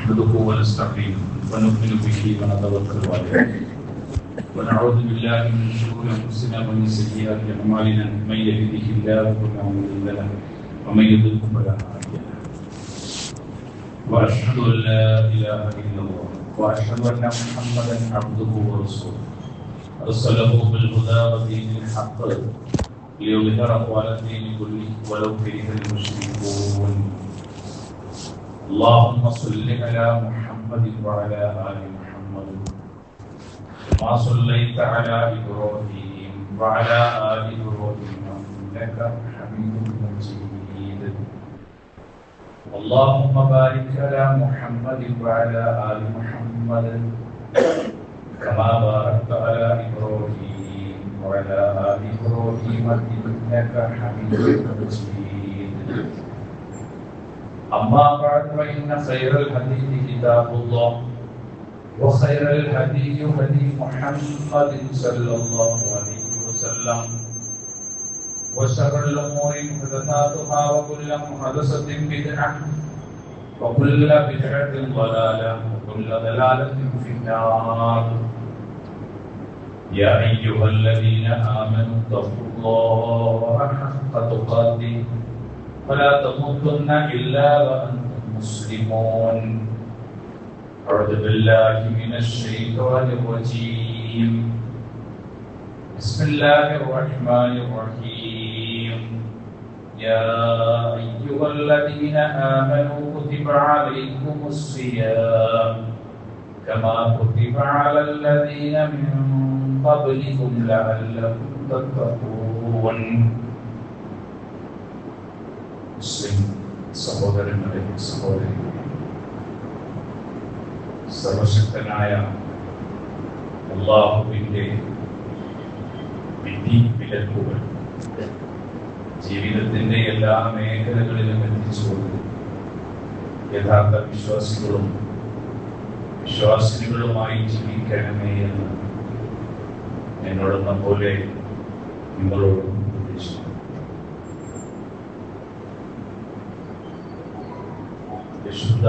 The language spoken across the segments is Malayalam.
نحمده ونستعينه ونؤمن به ونتوكل عليه ونعوذ بالله من شرور انفسنا ومن سيئات اعمالنا من يهده الله فلا مضل له ومن يضلل فلا هادي له واشهد ان لا اله الا الله واشهد ان محمدا عبده ورسوله ارسله بالهدى ودين الحق ليظهره على الدين كله ولو كره المشركون اللهم صل على محمد وعلى ال محمد كما صليت على ابراهيم وعلى ال ابراهيم انك حميد مجيد اللهم بارك على محمد وعلى ال محمد كما باركت على ابراهيم وعلى ال ابراهيم انك حميد مجيد أما بعد فإن خير الحديث كتاب الله وخير الهدي هدي محمد صلى الله عليه وسلم وشر الأمور محدثاتها وكل محدثة بدعة وكل بدعة ضلالة وكل ضلالة في النار يا أيها الذين آمنوا اتقوا الله حق تقاته ولا تموتن إلا وأنتم مسلمون أعوذ بالله من الشيطان الرجيم بسم الله الرحمن الرحيم يا أيها الذين آمنوا كتب عليكم الصيام كما كتب على الذين من قبلكم لعلكم تتقون മുസ്ലിം സഹോദരങ്ങളെ സഹോദരികളെ, സർവശക്തനായ അല്ലാഹുവിന്റെ വിധി വിലക്കുകൾ ജീവിതത്തിന്റെ എല്ലാ മേഖലകളിലും എത്തിച്ചുകൊണ്ട് യഥാർത്ഥ വിശ്വാസികളും വിശ്വാസിനികളുമായി ജീവിക്കണമേ എന്ന് എന്നോടെന്ന പോലെ നിങ്ങളോടും ഉപദേശിക്കുന്നു. വിശുദ്ധ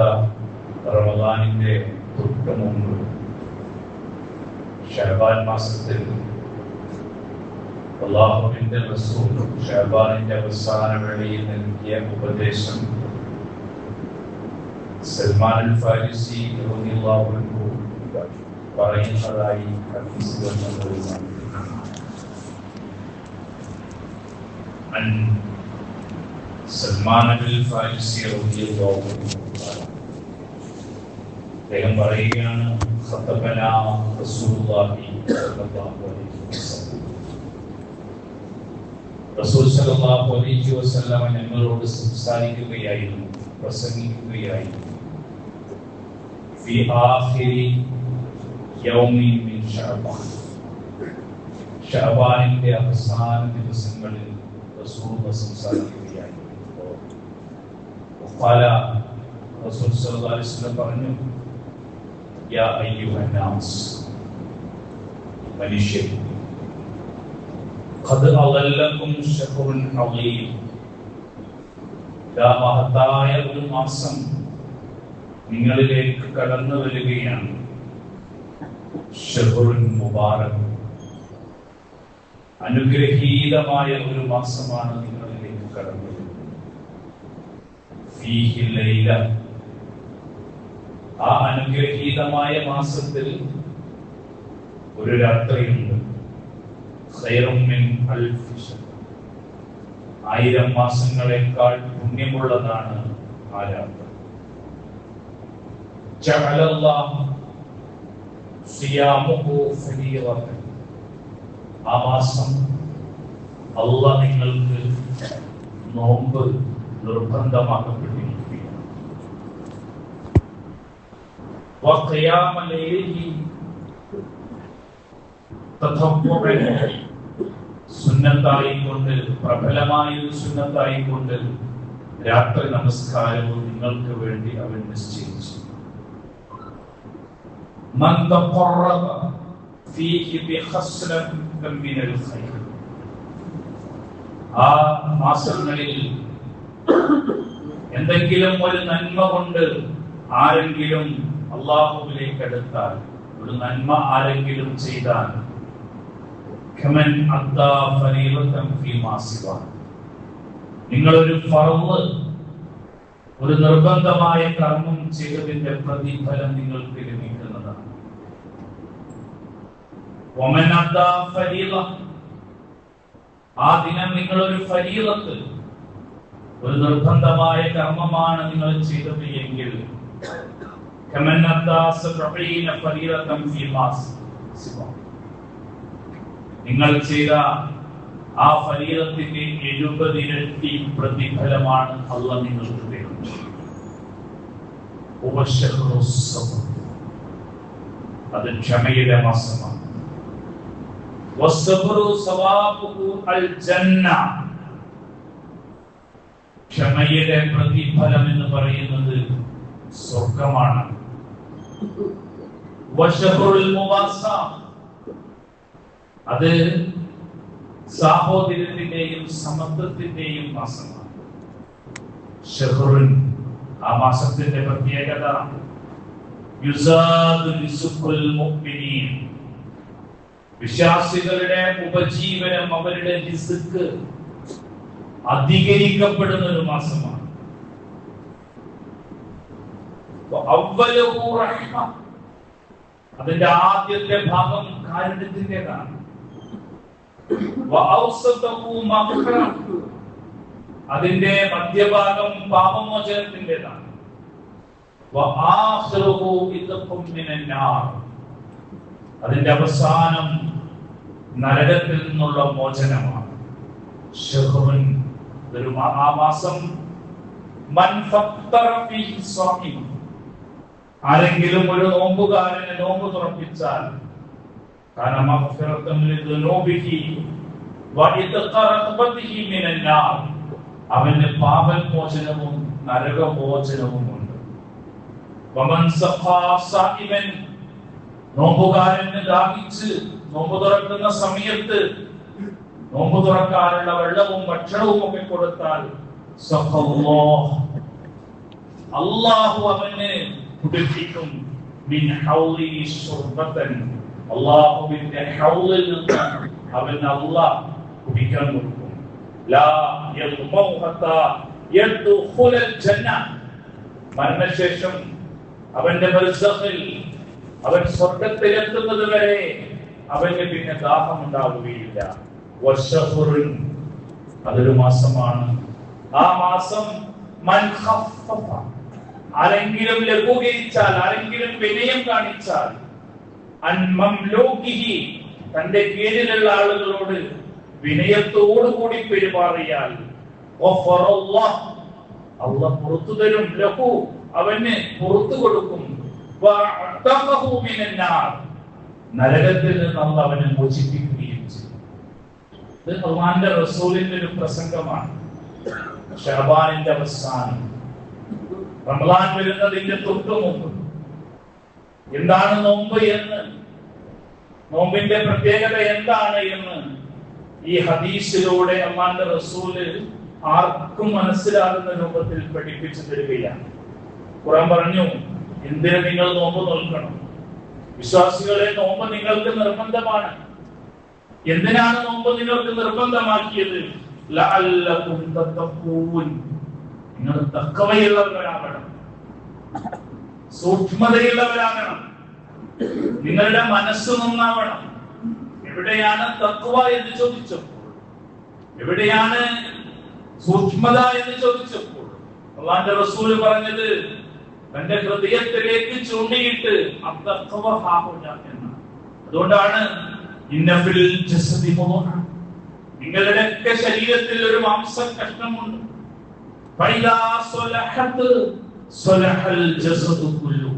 റമദാനിന്റെ തൊട്ട് മുമ്പ് ശഅബാൻ മാസത്തിൽ അല്ലാഹുവിന്റെ റസൂൽ ശഅബാനിന്റെ അവസാന വേളയിൽ നൽകിയ ഉപദേശം സൽമാൻ അൽ ഫാരിസി റളിയല്ലാഹു അൻഹു പറയുന്നതായി ഹദീസുകൾ വന്നിട്ടുണ്ട്. സൽമാൻ അൽ ഫാരിസി റളിയല്ലാഹു അൻഹു അദ്ദേഹം പറയുകയാണ്, ഖതബനാ റസൂലുള്ളാഹി സ്വല്ലല്ലാഹു അലൈഹി വസല്ലം, റസൂൽ സ്വല്ലല്ലാഹു അലൈഹി വസല്ലം ഞങ്ങളോട് സംസാരിക്കുകയായിരുന്നു, പ്രസംഗിക്കുകയായിരുന്നു. ഫി ആഖിരി യൗമി മിൻ ശഅബാൻ, ശഅബാനിന്റെ അവസാന ദിവസങ്ങളിൽ റസൂൽ സംസാരിക്കുകയായിരുന്നു. ഖാല റസൂൽ സ്വല്ലല്ലാഹു അലൈഹി വസല്ലം പറഞ്ഞു, യാ അയ്യുഹന്നാസ്, മനുഷ്യരെ, ഖദ് അളല്ലകും ശഹ്റുൻ അളീം, മഹത്തായ ഒരു മാസം നിങ്ങളിലേക്ക് കടന്നു വരികയാണ്. ശഹ്റുൻ മുബാറക്, അനുഗ്രഹീതമായ ഒരു മാസമാണ് നിങ്ങളിലേക്ക് കടന്നു വരുന്നത്. ഫീഹി ലൈല, ആ അനുഗ്രഹീതമായ മാസത്തിൽ ഒരു രാത്രിയുണ്ട്. ഖൈറും മിൻ അൽഫി ശഹർ, 1000 മാസങ്ങളെക്കാൾ പുണ്യമുള്ളതാണ് ആ രാത്രി. ജഅലല്ലാഹു സിയാമുഹു ഫരീളതൻ, ആ മാസം അല്ലാഹ് നിങ്ങൾക്ക് നോമ്പ് നിർബന്ധമാക്കപ്പെട്ടിരിക്കുകയാണ്. വഖിയാമ ലൈലിഹി തതവ്വുഅൻ, സുന്നത്തായിക്കൊണ്ട്, പ്രബലമായ ഒരു സുന്നത്തായിക്കൊണ്ട് രാത്രി നമസ്കാരവും നിങ്ങൾക്ക് വേണ്ടി അവൻ നിശ്ചയിച്ചു. മൻ തഖറബ ഫീഹി ബിഖസ്ലത്തിൻ മിനൽ ഖൈർ, ആ മാസങ്ങളിൽ എന്തെങ്കിലും ഒരു നന്മ കൊണ്ട് ആരെങ്കിലും അല്ലാഹുവിലേക്ക് അടുത്താൽ, ഒരു നന്മ ആരെങ്കിലും ചെയ്താൽ, കമൻ അദ്ദാ ഫരീളതൻ ഫീമാ സിവാ, നിങ്ങളൊരു ഫർള്, ഒരു നിർബന്ധമായ കർമ്മം ചെയ്തതിന്റെ പ്രതിഫലം നിങ്ങൾക്ക് ലഭിക്കുന്നതാണ്. വമൻ അദ്ദാ ഫരീള, ആ ദിനം നിങ്ങളൊരു ഫരീളത്ത്, ഒരു നിർബന്ധമായ കർമ്മമാണ് നിങ്ങൾ ചെയ്തത് എങ്കിൽ, കമൻ അദ്ദാ സബഈന ഫരീളതൻ ഫീമാ സിവാ, നിങ്ങൾ ചെയ്ത ആ ഫരീളത്തിന്റെ 70 ഇരട്ടി പ്രതിഫലമാണ് അല്ലാഹ് നിങ്ങൾക്ക് തരുന്നത്. അത് ക്ഷമയുടെ മാസമാണ്. ക്ഷമയുടെ പ്രതിഫലം എന്ന് പറയുന്നത് സ്വർഗമാണ്. അത് സാഹോദര്യത്തിന്റെയും സമത്വത്തിന്റെയും മാസമാണ്. ഷഹ്റുൻ, ആ മാസത്തിന്റെ പ്രത്യേകത യുസാദു ലിസുഖുൽ മുഅ്മിനീൻ, വിശ്വാസികളുടെ ഉപജീവനം, അവരുടെ റിസ്ക് അധികരിക്കപ്പെടുന്ന ഒരു മാസമാണ്. അവ്വലുഹു റഹ്മ, അതിന്റെ ആദ്യത്തെ ഭാഗം കാരുണ്യത്തിന്റേതാണ്. അതിന്റെ മധ്യഭാഗം പാപമോചനത്തിൻ്റെതാണ്. അതിന്റെ അവസാനം നരകത്തിൽ നിന്നുള്ള മോചനമാണ്. ഒരു മഹാമാസം. ആരെങ്കിലും ഒരു നോമ്പുകാരന് നോമ്പ് തുറപ്പിച്ചാൽ അവന് പാപമോചനവും നരകമോചനവും ഉണ്ട്. നോമ്പുകാരന് ദാഹിച്ച് നോമ്പ് തുറക്കുന്ന സമയത്ത് നോമ്പ് തുറക്കാനുള്ള വെള്ളവും ഭക്ഷണവും ഒക്കെ കൊടുത്താൽ അല്ലാഹു അവന് കുടിപ്പിക്കും. അല്ലാഹുവിന്റെ ഹൗളിൽ നിന്ന് അവന് അല്ലാഹ് കുടിക്കാൻ കൊടുക്കും. മരണശേഷം അവന്റെ ബർസഖിൽ അവൻ സ്വർഗത്തിലെത്തുന്നത് വരെ അവന് പിന്നെ ദാഹം ഉണ്ടാവുകയില്ല. അതൊരു മാസമാണ്. ആ മാസം ആരെങ്കിലും ലഘൂകരിച്ചാൽ, ആരെങ്കിലും വിനയം കാണിച്ചാൽ, തന്റെ കീഴിലുള്ള ആളുകളോട് വിനയത്തോടുകൂടി പെരുമാറിയാൽ അല്ലാഹ് പുറത്തു തരും. ലഹു, അവന് പുറത്തു കൊടുക്കും. നരകത്തിൽ നിന്ന് അല്ലാഹ് അവനെ മോചിപ്പിക്കുകയും ചെയ്യും. ഇത് അല്ലാഹുവിന്റെ റസൂലിന്റെ ഒരു പ്രസംഗമാണ്. ശഅബാനിന്റെ അവസാനം, റമളാൻ വരുന്നതിന്റെ തൊട്ടുമുമ്പ് എന്താണ് നോമ്പ് എന്ന്, നോമ്പിന്റെ പ്രത്യേകത എന്താണ് എന്ന് ഈ ഹദീസിലൂടെ അല്ലാഹുവിന്റെ റസൂല് ആർക്കും മനസ്സിലാകുന്ന രൂപത്തിൽ പഠിപ്പിച്ചു തരികയാണ്. ഖുർആൻ പറഞ്ഞു, എന്തിന് നിങ്ങൾ നോമ്പ് നോൽക്കണം? വിശ്വാസികളെ, നോമ്പ് നിങ്ങൾക്ക് നിർബന്ധമാണ്. എന്തിനാണ് നോമ്പ് നിങ്ങൾക്ക് നിർബന്ധമാക്കിയത്? ലഅല്ലകും തത്തഖൂൻ, നിങ്ങൾ തഖ്വയുള്ളവരാകണം, സൂക്ഷ്മതയുള്ളവരാകണം, നിങ്ങളുടെ മനസ്സ് നന്നാവണം. എവിടെയാണ് തഖ്വ എന്ന് ചോദിച്ചപ്പോൾ, എവിടെയാണ് സൂക്ഷ്മത എന്ന് ചോദിച്ചപ്പോൾ അല്ലാഹുവിന്റെ റസൂൽ പറഞ്ഞത് തന്റെ ഹൃദയത്തിലേക്ക് ചൂണ്ടിയിട്ട് അത്തഖ്വ ഹാഹുന എന്നാണ്. അതുകൊണ്ടാണ് ഇന്നഫിൽ ജസദി മുദ്ഗ, നിങ്ങളുടെയൊക്കെ ശരീരത്തിൽ ഒരു മാംസ കഷ്ണമുണ്ട്. ഫൈദാ സ്വലഹത് സ്വലഹൽ ജസദു കുല്ലു,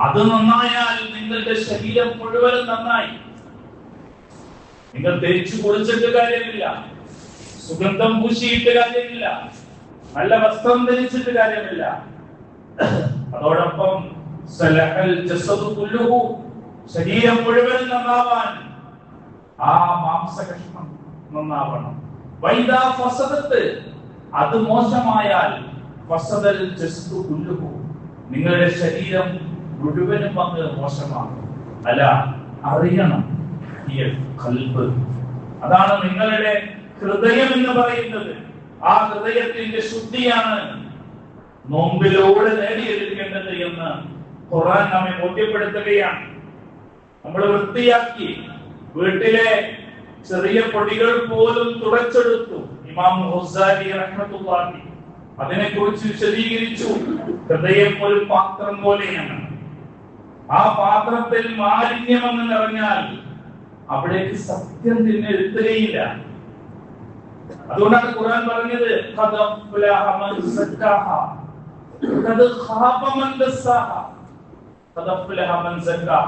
അത് നന്നായാൽ നിങ്ങളുടെ ശരീരം മുഴുവനും നന്നായി. നിങ്ങൾ തേച്ചു കുളിച്ചിട്ട് കാര്യമില്ല, സുഗന്ധം പൂശിയിട്ട് കാര്യമില്ല, നല്ല വസ്ത്രം ധരിച്ചിട്ട് കാര്യമില്ല. അതോടൊപ്പം സലഹൽ ജസദു കുല്ലുഹു, ശരീരം മുഴുവൻ നന്നാവാൻ ആ മാംസകഷ്ണം നന്നാവണം. വൈദാ ഫസദത്ത്, അത് മോശമായാൽ ഫസദൽ ജസ്ദു കുല്ലുഹു, നിങ്ങളുടെ ശരീരം മുഴുവനും അങ്ങ് മോശമാണ്. അല്ല, അറിയണം, ഖൽബ്, അതാണ് നിങ്ങളുടെ ഹൃദയം എന്ന് പറയുന്നത്. ആ ഹൃദയത്തിന്റെ ശുദ്ധിയാണ് നോമ്പിലൂടെ നേടിയെടുക്കേണ്ടത് എന്ന് ഖുർആൻ നമ്മെ ബോധ്യപ്പെടുത്തുകയാണ്. നമ്മൾ വൃത്തിയാക്കി വീട്ടിലെ ചെറിയ പൊടികൾ പോലും തുടച്ചെടുത്തു. ഇമാം ഗസാലി റഹ്മത്തുള്ളാഹി അതിനെ കുറിച്ച് വിശദീകരിച്ചു. ഹൃദയം ഒരു പാത്രം പോലെയാണ്. ആ പാത്രത്തിൽ മാലിന്യം എന്ന് നിറഞ്ഞാൽ അവിടേക്ക് സത്യം തന്നെ എത്തുകയില്ല. അതുകൊണ്ടാണ് ഖുർആൻ പറഞ്ഞത് ഖദ് അഫ്ലഹ മൻ സക്കാഹ ഖദ് ഖാബ മൻ ദസ്സാഹ. ഖദ് അഫ്ലഹ മൻ സക്കാഹ,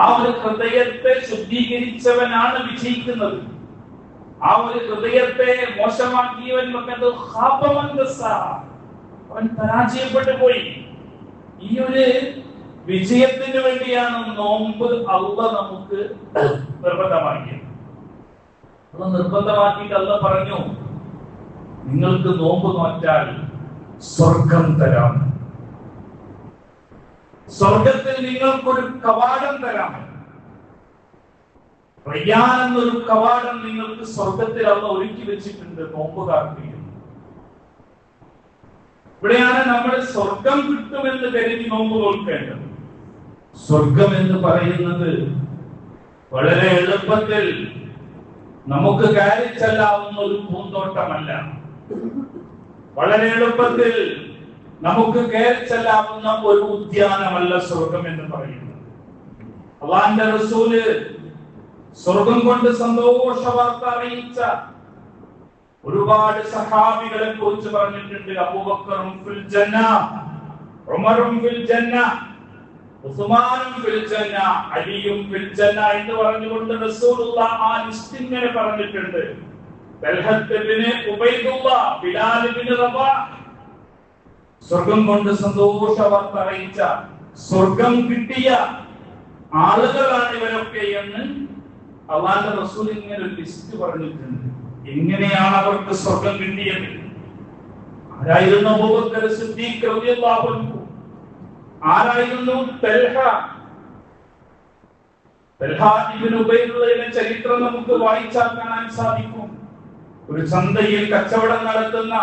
ആ ഒരു ഹൃദയത്തെ ശുദ്ധീകരിച്ചവനാണ് വിജയിക്കുന്നത്. ആ ഒരു ഹൃദയത്തെ മോശമാക്കിയവൻ ഖാബ മൻ ദസ്സാഹ, അവൻ പരാജയപ്പെട്ടു പോയി. ഈ ഒരു വിജയത്തിന് വേണ്ടിയാണ് നോമ്പ് അല്ലാഹ് നമുക്ക് നിർബന്ധമാക്കിയത്. നിർബന്ധമാക്കിയിട്ട് അല്ലാഹ് പറഞ്ഞു, നിങ്ങൾക്ക് നോമ്പ് നോറ്റാൽ സ്വർഗം തരാം, സ്വർഗത്തിൽ നിങ്ങൾക്കൊരു കവാടം തരാം. റയ്യാൻ എന്നൊരു കവാടം നിങ്ങൾക്ക് സ്വർഗത്തിൽ അല്ലാഹ് ഒരുക്കി വെച്ചിട്ടുണ്ട് നോമ്പുകാർക്ക്. ഇവിടെയാണ് നമ്മൾ സ്വർഗം കിട്ടുമെന്ന് കരുതി നോമ്പ് നോക്കേണ്ടത്. സ്വർഗം എന്ന് പറയുന്നത് വളരെ എളുപ്പത്തിൽ നമുക്ക് കയറി ചെല്ലാവുന്ന ഒരു പൂന്തോട്ടമല്ല. വളരെ എളുപ്പത്തിൽ നമുക്ക് കയറി ചെല്ലാവുന്ന ഒരു ഉദ്യാനമല്ല സ്വർഗം എന്ന് പറയുന്നത്. അല്ലാഹുവിന്റെ റസൂല് സ്വർഗം കൊണ്ട് സന്തോഷ വാർത്ത അറിയിച്ച ഒരുപാട് സഹാബികളെ കുറിച്ച് പറഞ്ഞിട്ടുണ്ട്. അബൂബക്കറും ഫിൽ ജന്ന, ഉമറും ഫിൽ ജന്ന, ഉസ്മാനും ഫിൽ ജന്ന, അലിയും ഫിൽ ജന്ന എന്ന് പറഞ്ഞുകൊണ്ട് റസൂലുള്ളാഹി ആ ലിസ്റ്റ് ഇങ്ങനെ പറഞ്ഞിട്ടുണ്ട്. തൽഹത്ത് ഇബ്നു ഉബൈദുല്ലാഹ്, ബിലാൽ ഇബ്നു റബാഹ്, സ്വർഗം കൊണ്ട് സന്തോഷ വാർത്ത അറിയിച്ച, സ്വർഗം കിട്ടിയ ആളുകളാണ് ഇവരൊക്കെ എന്ന് അല്ലാഹുവിന്റെ റസൂൽ ഇങ്ങനെ ഒരു ലിസ്റ്റ് പറഞ്ഞിട്ടുണ്ട്. എങ്ങനെയാണ് അവർക്ക് സ്വർഗം കിട്ടിയത്? ആരായിരുന്നു അബൂബക്കർ സിദ്ദീഖ് റളിയല്ലാഹു അൻഹു? ആരായിരുന്നു തൽഹ? തൽഹ ഇബ്നു ഉബൈദുള്ളയുടെ ചരിത്രം നമുക്ക് വായിച്ചാൽ കാണാൻ സാധിക്കും. ഒരു ചന്തയിൽ കച്ചവടം നടത്തുന്ന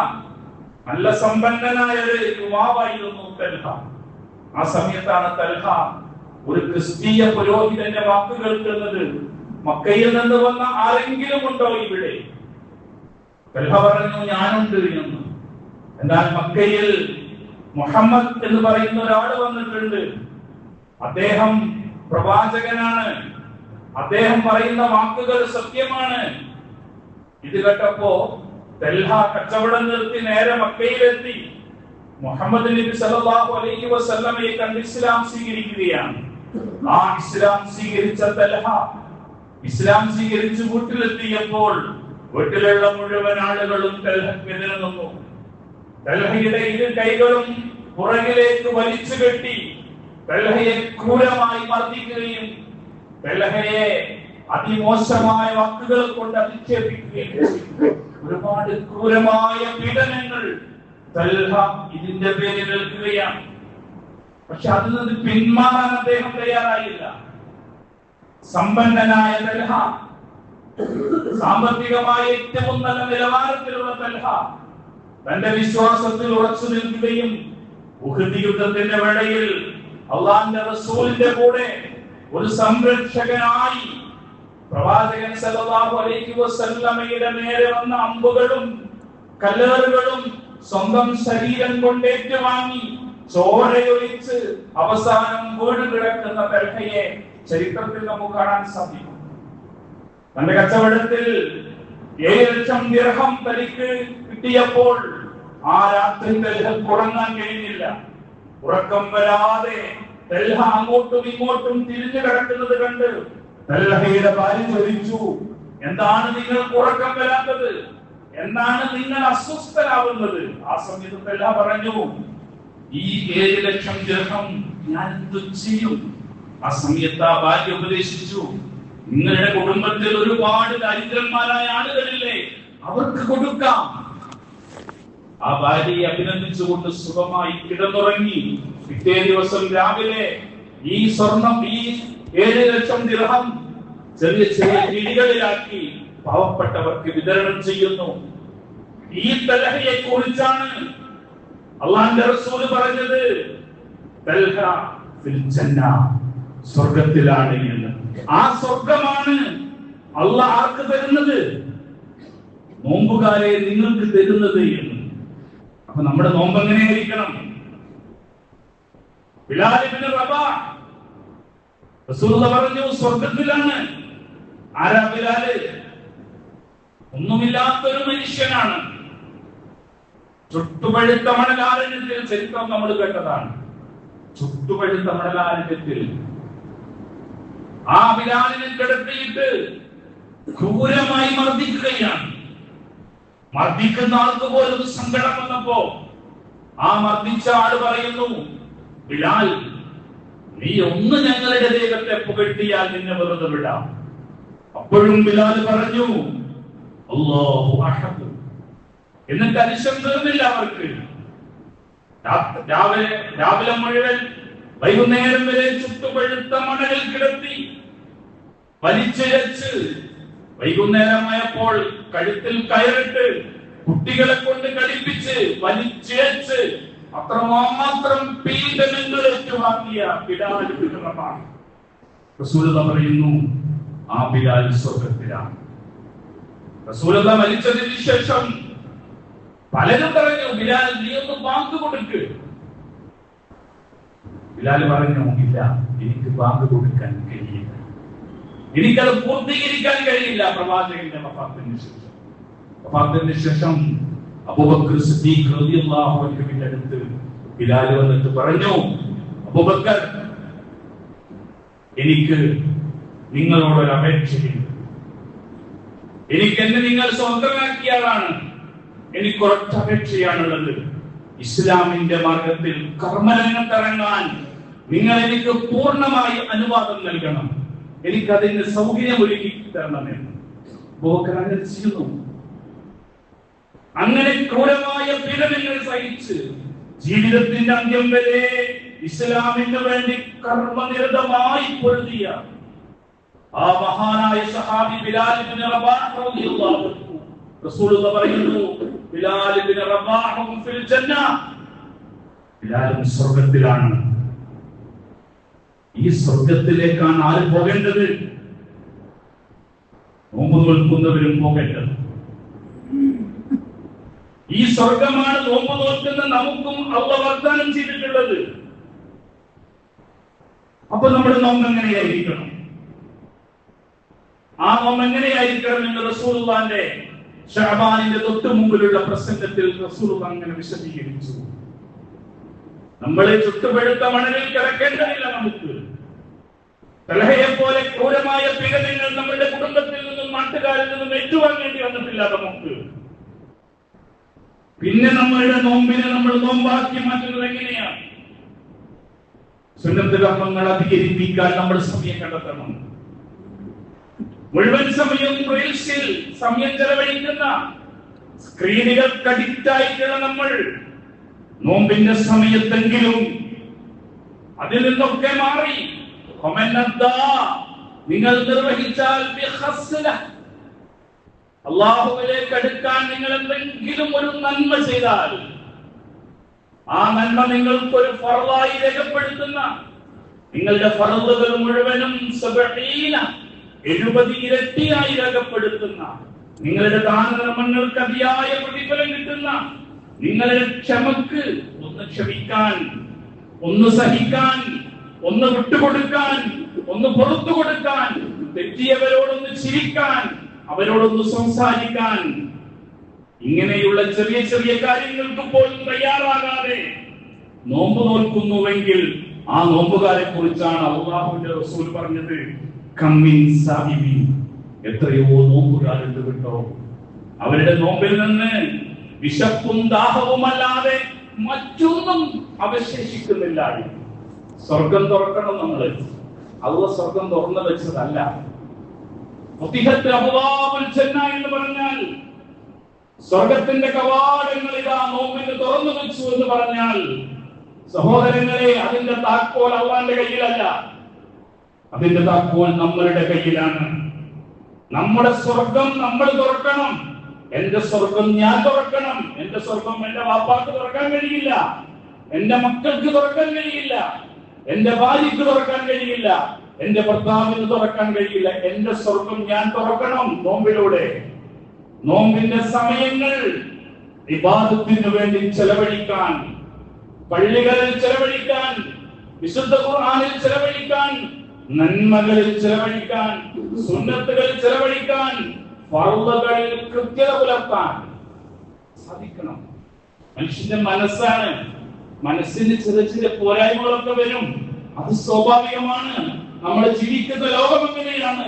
നല്ല സമ്പന്നനായ ഒരു യുവാവായിരുന്നു തൽഹ. ആ സമയത്താണ് തൽഹ ഒരു ക്രിസ്തീയ പുരോഹിതന്റെ വാക്ക് കേൾക്കുന്നത്. മക്കയിൽ നിന്ന് വന്ന ആരെങ്കിലും ഉണ്ടോ ഇവിടെ? തൽഹ പറഞ്ഞു, ഞാനുണ്ട് എന്ന്. എന്നാൽ മക്കയിൽ മുഹമ്മദ് എന്ന് പറയുന്ന ഒരാൾ വന്നിട്ടുണ്ട്. അദ്ദേഹം പ്രവാചകനാണ്, അദ്ദേഹം പറയുന്ന വാക്കുകൾ സത്യമാണ്. ഇത് കേട്ടപ്പോ തൽഹ കച്ചവടം നിർത്തി നേരെ മക്കയിലെത്തി. മുഹമ്മദ് നബി സല്ലല്ലാഹു അലൈഹി വസല്ലമയെ കണ്ട് ഇസ്ലാം സ്വീകരിക്കുകയാണ്. ആ ഇസ്ലാം സ്വീകരിച്ച തൽഹ ഇസ്ലാം സ്വീകരിച്ച് വീട്ടിലെത്തിയപ്പോൾ വീട്ടിലുള്ള മുഴുവൻ ആളുകളും തൽഹയ്ക്കെതിരെ നിന്നു. തൽഹയുടെ ഇരു കൈകളും പുറകിലേക്ക് വലിച്ചു കെട്ടി തൽഹയെ ക്രൂരമായി മർദ്ദിക്കുകയും തൽഹയെ അതിമോശമായ വാക്കുകൾ കൊണ്ട് അധിക്ഷേപിക്കുകയും ചെയ്തു. ഒരുപാട് ക്രൂരമായ പീഡനങ്ങൾ തൽഹ ഇതിന്റെ പേരിൽ ഏൽക്കുകയാണ്. പക്ഷെ അതിൽ നിന്ന് പിന്മാറാൻ അദ്ദേഹം തയ്യാറായില്ല. സമ്പന്നനായ തൽഹ, സാമ്പത്തികമായ ഏറ്റവും നല്ല നിലവാരത്തിലുള്ള തൽഹ തന്റെ വിശ്വാസത്തിൽ ഉറച്ചു നിൽക്കുകയും ഉഹദ് യുദ്ധത്തിന്റെ വേളയിൽ അല്ലാഹുവിന്റെ റസൂലിന്റെ കൂടെ ഒരു സംരക്ഷകനായി പ്രവാചകൻ സല്ലല്ലാഹു അലൈഹി വസല്ലമയുടെ നേരെ വന്ന അമ്പുകളും കല്ലേറുകളും സ്വന്തം ശരീരം കൊണ്ട് ഏറ്റുവാങ്ങി ചോരയൊലിച്ച് അവസാനം വീണ് കിടക്കുന്ന തൽഹയെ ചരിത്രത്തിൽ നമുക്ക് കാണാൻ സാധിക്കും. തന്റെ കച്ചവടത്തിൽ 7 ലക്ഷം ദിർഹം തനിക്ക് കിട്ടിയപ്പോൾ ആ രാത്രി തൽഹക്ക് ഉറങ്ങാൻ കഴിഞ്ഞില്ല. ഉറക്കം വരാതെ തൽഹ അങ്ങോട്ടും ഇങ്ങോട്ടും തിരിഞ്ഞു കിടക്കുന്നത് കണ്ട് തൽഹയുടെ ഭാര്യ ചോദിച്ചു, എന്താണ് നിങ്ങൾക്ക് ഉറക്കം വരാത്തത്? എന്താണ് നിങ്ങൾ അസ്വസ്ഥരാകുന്നത്? ആ സമയത്ത് തൽഹ പറഞ്ഞു, ഈ 7 ലക്ഷം ദിർഹം ഞാൻ എന്തു ചെയ്യും? ആ സമയത്ത് ആ ഭാര്യ ഉപദേശിച്ചു, നിങ്ങളുടെ കുടുംബത്തിൽ ഒരുപാട് ദരിദ്രന്മാരായ ആളുകളില്ലേ, അവർക്ക് കൊടുക്കാം. ആ ഭാര്യയെ അഭിനന്ദിച്ചുകൊണ്ട് സുഖമായി കിടന്നുറങ്ങി. പിറ്റേ ദിവസം രാവിലെ ഈ സ്വർണം, ഈ 7 ലക്ഷം ദിർഹം ചെറിയ ചെറിയ കിഴികളിലാക്കി പാവപ്പെട്ടവർക്ക് വിതരണം ചെയ്യുന്നു. ഈ തൽഹയെ കുറിച്ചാണ് അല്ലാഹുവിന്റെ റസൂൽ പറഞ്ഞത്, തൽഹ ഫിൽ ജന്ന, സ്വർഗ്ഗത്തിലാണ് എന്ന്. ആ സ്വർഗ്ഗമാണ് അല്ലാഹ് ആർക്ക് തരുന്നത്? നോമ്പുകാരെ നിങ്ങൾക്ക് തരുന്നത് എന്ന്. അപ്പൊ നമ്മുടെ നോമ്പ് എങ്ങനെയായിരിക്കണം? ബിലാൽ ഇബ്നു റബാഹ് റസൂലുള്ളാഹി പറഞ്ഞു സ്വർഗ്ഗത്തിലാണ്. ആരാ ബിലാൽ? ഒന്നുമില്ലാത്തൊരു മനുഷ്യനാണ്. ചുട്ടുപഴുത്ത മണലാരണ്യത്തിൽ, ചരിത്രം നമ്മൾ കേട്ടതാണ്. ചുട്ടുപഴുത്ത മണലാരണ്യത്തിൽ ആ ബിലാലിനെ കിടത്തിയിട്ട് ക്രൂരമായി മർദ്ദിക്കുകയാണ്. മർദ്ദിക്കുന്ന ആൾക്ക് പോലും സങ്കടം വന്നപ്പോ ആ മർദ്ദിച്ച ആള് പറയുന്നു, ബിലാൽ, നീ ഒന്ന് ഞങ്ങളുടെ ദൈവത്തെ പുകഴ്ത്തിയാൽ നിന്നെ വെറുതെ വിടാം. അപ്പോഴും ബിലാൽ പറഞ്ഞു, അല്ലാഹു അഹദ്. എന്നിട്ട് അരിശം തീർന്നില്ല അവർക്ക്. രാവിലെ മുഴുവൻ വൈകുന്നേരം വരെ ചുട്ടുപഴുത്ത മണലിൽ കിടത്തി വലിച്ചിഴച്ച്, വൈകുന്നേരമായപ്പോൾ കഴുത്തിൽ കയറിട്ട് കുട്ടികളെ കൊണ്ട് കളിപ്പിച്ച് വലിച്ചിഴച്ച് അത്രമാത്രം പീഡനങ്ങൾ ഏറ്റുവാങ്ങിയ ബിലാൽ ഇബ്നു റബാഹ്, റസൂലുള്ളാഹി പറയുന്നു, ആ ബിലാൽ സ്വർഗ്ഗത്തിലാണ്. റസൂലുള്ളാഹി മരിച്ചതിന് ശേഷം പലരും പറഞ്ഞു, ബിലാൽ നീ ഒന്ന് ബാങ്ക് കൊടുക്ക്. ബിലാൽ പറഞ്ഞു, ഇല്ല, എനിക്ക് ബാങ്ക് കൊടുക്കാൻ കഴിയില്ല, എനിക്കത് പൂർത്തീകരിക്കാൻ കഴിയില്ല. പ്രവാചകന്റെ വഫാത്തിന് ശേഷം അബൂബക്കർ സിദ്ദീഖ് റളിയല്ലാഹു അൻഹുവിന്റെ അടുത്ത് ബിലാൽ വന്നിട്ട് പറഞ്ഞു, അബൂബക്കർ, എനിക്ക് നിങ്ങളോടൊരു അപേക്ഷയുണ്ട്. എനിക്ക് എന്നെ നിങ്ങൾ സ്വന്തമാക്കിയാലാണ്. എനിക്ക് ഒരൊറ്റ അപേക്ഷയാണുള്ളത്. ഇസ്ലാമിന്റെ മാർഗത്തിൽ കർമ്മരംഗത്തിറങ്ങാൻ നിങ്ങൾ എനിക്ക് പൂർണ്ണമായി അനുവാദം നൽകണം. എനിക്കതിന് സൗകര്യം ഒരുക്കി തരണമെന്ന്. അബൂബക്കർ അങ്ങനെ ചെയ്യുന്നു. അങ്ങനെ ക്രൂരമായ പീഡനങ്ങൾ സഹിച്ച് ജീവിതത്തിന്റെ അന്ത്യം വരെ ഇസ്ലാമിന് വേണ്ടി കർമ്മനിരതമായി പൊരുതിയ ആ മഹാനായ സഹാബി ബിലാൽ ഇബ്നു റബാഹ് റളിയല്ലാഹു അൻഹു, റസൂലുള്ളാഹി പറയുന്നു, ബിലാൽ ഇബ്നു റബാഹ് ഫിൽ ജന്ന, ബിലാൽ സ്വർഗ്ഗത്തിലാണ്. ഈ സ്വർഗ്ഗത്തിലേക്കാണ് ആര് പോകേണ്ടത്? നോമ്പ് നോൽക്കുന്നവരും പോകേണ്ടത്. ഈ സ്വർഗമാണ് നോമ്പ് നോക്കുന്ന നമുക്കും അല്ലാഹു വാഗ്ദാനം ചെയ്തിട്ടുള്ളത്. അപ്പൊ നമ്മുടെ നോമ്പ് എങ്ങനെയായിരിക്കണം? ആ നോമ്പ് എങ്ങനെയായിരിക്കണം എന്ന് റസൂലുള്ളാഹിന്റെ ശഅബാനിന്റെ തൊട്ട് മുമ്പിലുള്ള പ്രസംഗത്തിൽ റസൂലുള്ളാഹി അങ്ങനെ വിശദീകരിച്ചു. നമ്മളെ ചുട്ടുപഴുത്ത മണലിൽ കിടക്കേണ്ടതില്ല. നമുക്ക് തൽഹയെ പോലെ ക്രൂരമായ പീഡനങ്ങൾ നമ്മുടെ കുടുംബത്തിൽ നിന്നും നാട്ടുകാരിൽ നിന്നും ഏറ്റുവാങ്ങേണ്ടി വന്നിട്ടില്ല നമുക്ക്. പിന്നെ നമ്മളുടെ നോമ്പിനെ നമ്മൾ നോമ്പാക്കി മാറ്റുന്നത് എങ്ങനെയാണ്? സുന്നത്ത് കർമ്മങ്ങൾ അധികരിപ്പിക്കാൻ നമ്മൾ സമയം കണ്ടെത്തണം. മുഴുവൻ സമയം റീൽസിൽ സമയം ചെലവഴിക്കുന്ന സ്ക്രീനുകൾക്ക് അഡിക്റ്റ് ആയിട്ടുള്ള നമ്മൾ നോമ്പിന്റെ സമയത്തെങ്കിലും അതിൽ നിന്നൊക്കെ മാറി നിങ്ങൾ നിർവഹിച്ചാൽ അല്ലാഹുവിലേക്ക് അടുക്കാൻ നിങ്ങൾ എന്തെങ്കിലും ഒരു നന്മ ചെയ്താൽ ആ നന്മ നിങ്ങൾക്ക് ഒരു ഫർളായി രേഖപ്പെടുത്തുന്ന, നിങ്ങളുടെ ഫർളുകൾ മുഴുവനും 70 ഇരട്ടിയായി രേഖപ്പെടുത്തുന്ന, നിങ്ങളുടെ ദാനധർമ്മങ്ങൾക്ക് അതിയായ പ്രതിഫലം കിട്ടുന്ന, നിങ്ങളുടെ ക്ഷമക്ക് ഒന്ന് ക്ഷമിക്കാൻ, ഒന്ന് സഹിക്കാൻ, ഒന്ന് വിട്ടുകൊടുക്കാൻ, ഒന്ന് പുറത്തു കൊടുക്കാൻ, തെറ്റിയവരോടൊന്ന് ചിരിക്കാൻ, അവരോടൊന്ന് സംസാരിക്കാൻ, ഇങ്ങനെയുള്ള ചെറിയ ചെറിയ കാര്യങ്ങൾക്ക് പോലും തയ്യാറാകാതെ നോമ്പ് നോൽക്കുന്നുവെങ്കിൽ ആ നോമ്പുകാരെ കുറിച്ചാണ് അല്ലാഹുവിന്റെ റസൂൽ പറഞ്ഞത്, കമ്മിൻ സാഹിബി, എത്രയോ നോമ്പുകാരുണ്ട് കേട്ടോ, അവരുടെ നോമ്പിൽ നിന്ന് വിശപ്പും ദാഹവും അല്ലാതെ മറ്റൊന്നും അവശേഷിക്കുന്നില്ല. സ്വർഗം തുറക്കണം. നമ്മള് അല്ലാഹു സ്വർഗം തുറന്നു വെച്ചതല്ല. എന്ന് പറഞ്ഞാൽ സ്വർഗത്തിന്റെ കവാടങ്ങൾ ഇതാ നോമ്പിന് തുറന്നു വെച്ചു എന്ന് പറഞ്ഞാൽ സഹോദരങ്ങളെ, അതിന്റെ താക്കോൽ അള്ളാന്റെ കയ്യിലല്ല, അതിന്റെ താക്കോൽ നമ്മളുടെ കയ്യിലാണ്. നമ്മുടെ സ്വർഗം നമ്മൾ തുറക്കണം. എന്റെ സ്വർഗം ഞാൻ തുറക്കണം. എന്റെ സ്വർഗം എന്റെ വാപ്പാക്ക് തുറക്കാൻ കഴിയില്ല, എന്റെ മക്കൾക്ക് തുറക്കാൻ കഴിയില്ല, എന്റെ ഭാര്യക്ക് തുറക്കാൻ കഴിയില്ല, എന്റെ ഭർത്താവിന് തുറക്കാൻ കഴിയില്ല. എന്റെ സ്വർഗം ഞാൻ തുറക്കണം നോമ്പിലൂടെ. നോമ്പിന്റെ സമയങ്ങൾ ഇബാദത്തിന് വേണ്ടി ചെലവഴിക്കാൻ, പള്ളികളിൽ ചെലവഴിക്കാൻ, വിശുദ്ധ ഖുർആനിൽ ചെലവഴിക്കാൻ, നന്മകളിൽ ചെലവഴിക്കാൻ, സുന്നത്തുകളിൽ ചെലവഴിക്കാൻ, ഫർളുകളിൽ കൃത്യത പുലർത്താൻ സാധിക്കണം. മനുഷ്യന്റെ മനസ്സാണ്, മനസ്സിന് ചെറിയ ചെറിയ പോരായ്മകളൊക്കെ വരും, അത് സ്വാഭാവികമാണ്. നമ്മൾ ജീവിക്കുന്ന ലോകം എങ്ങനെയാണ്?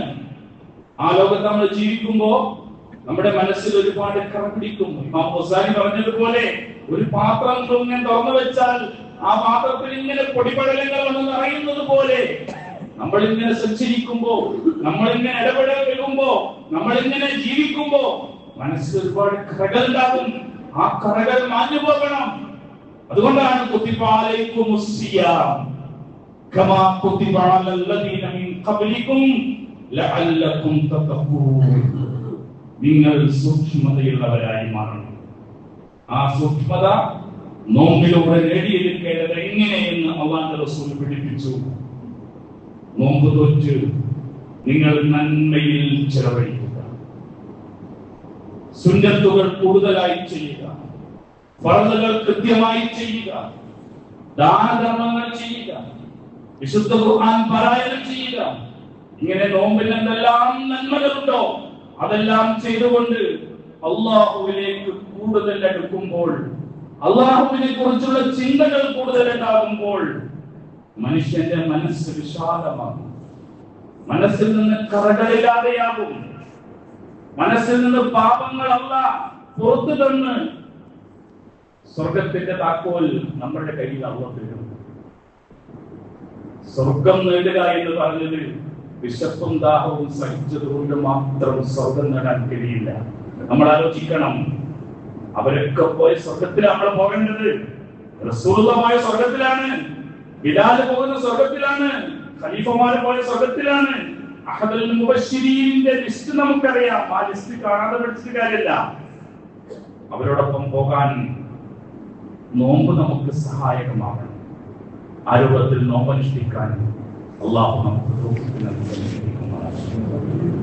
ആ ലോകത്ത് നമ്മൾ ജീവിക്കുമ്പോ നമ്മുടെ മനസ്സിൽ ഒരുപാട് കറപിടിക്കും. ഇമാം ഗസാലി പറഞ്ഞതുപോലെ ഒരു പാത്രം ഇങ്ങനെ തുറന്നു വെച്ചാൽ ആ പാത്രത്തിൽ ഇങ്ങനെ പൊടിപടലങ്ങൾ വന്ന് നിറയുന്നത് പോലെ നമ്മളിങ്ങനെ സഞ്ചരിക്കുമ്പോ, നമ്മളിങ്ങനെ ഇടപെടുമ്പോ, നമ്മളിങ്ങനെ ജീവിക്കുമ്പോ മനസ്സിൽ ഒരുപാട് കറകൾ ഉണ്ടാകും. ആ കറകൾ മാഞ്ഞു പോകണം. അതുകൊണ്ടാണ് കുത്തിബ അലൈക്കുമുസ് സിയാം കമാ കുത്തിബ അലല്ലദീന മിൻ ഖബ്ലികും ലഅല്ലകും തത്തഖൂൻ. നിങ്ങൾ സൂക്ഷ്മതയുള്ളവരായി മാറണം. ആ സൂക്ഷ്മത നോമ്പിലൂടെ നേടിയെടുക്കേണ്ടത് എങ്ങനെയെന്ന് അല്ലാഹുവിന്റെ റസൂൽ പഠിപ്പിച്ചു. നോമ്പ് തോറ്റ് നിങ്ങൾ നന്മയിൽ ചെലവഴിക്കുക, സുന്നത്തുകൾ കൂടുതലായി ചെയ്യുക, ഫർളുകൾ കൃത്യമായി ചെയ്യുക, ദാനധർമ്മങ്ങൾ ചെയ്യുക, വിശുദ്ധ ഖുർആൻ പാരായണം ചെയ്യുക. ഇങ്ങനെ നോമ്പിൽ എന്തെല്ലാം നന്മകളുണ്ടോ അതെല്ലാം ചെയ്തുകൊണ്ട് അല്ലാഹുവിലേക്ക് കൂടുതൽ അടുക്കുമ്പോൾ, അല്ലാഹുവിനെ കുറിച്ചുള്ള ചിന്തകൾ കൂടുതൽ ഉണ്ടാകുമ്പോൾ മനുഷ്യന്റെ മനസ്സ് വിശാലമാകും. മനസ്സിൽ നിന്ന് കറകളില്ലാതെയാകും. മനസ്സിൽ നിന്ന് പാപങ്ങൾ അല്ലാഹ് പുറത്തു തന്ന് സ്വർഗത്തിന്റെ താക്കോൽ നമ്മുടെ കയ്യിൽ അല്ലാഹ് തരും. സ്വർഗം നേടുക എന്ന് പറഞ്ഞത് വിശപ്പും ദാഹവും സഹിച്ചതുകൊണ്ട് മാത്രം സ്വർഗം നേടാൻ കഴിയില്ല. നമ്മൾ ആലോചിക്കണം, അവരൊക്കെ പോയ സ്വർഗത്തിലാണ് നമ്മൾ പോകേണ്ടത്. റസൂലുള്ളാഹി സ്വർഗത്തിലാണ്, ബിലാൽ പോകുന്ന സ്വർഗത്തിലാണ്, ഖലീഫമാര് പോയ സ്വർഗത്തിലാണ്. അഹദുൽ മുബശ്ശിരീന്റെ ലിസ്റ്റ് നമുക്കറിയാം. ആ ലിസ്റ്റ് കാണാതെ പഠിച്ചിട്ട് കാര്യമില്ല. അവരോടൊപ്പം പോകാൻ നോമ്പ് നമുക്ക് സഹായകമാകണം. ആ രൂപത്തിൽ നോമ്പനുഷ്ഠിക്കാൻ അല്ലാഹു നമുക്ക് തൗഫീഖ് നൽകുമാറാകട്ടെ.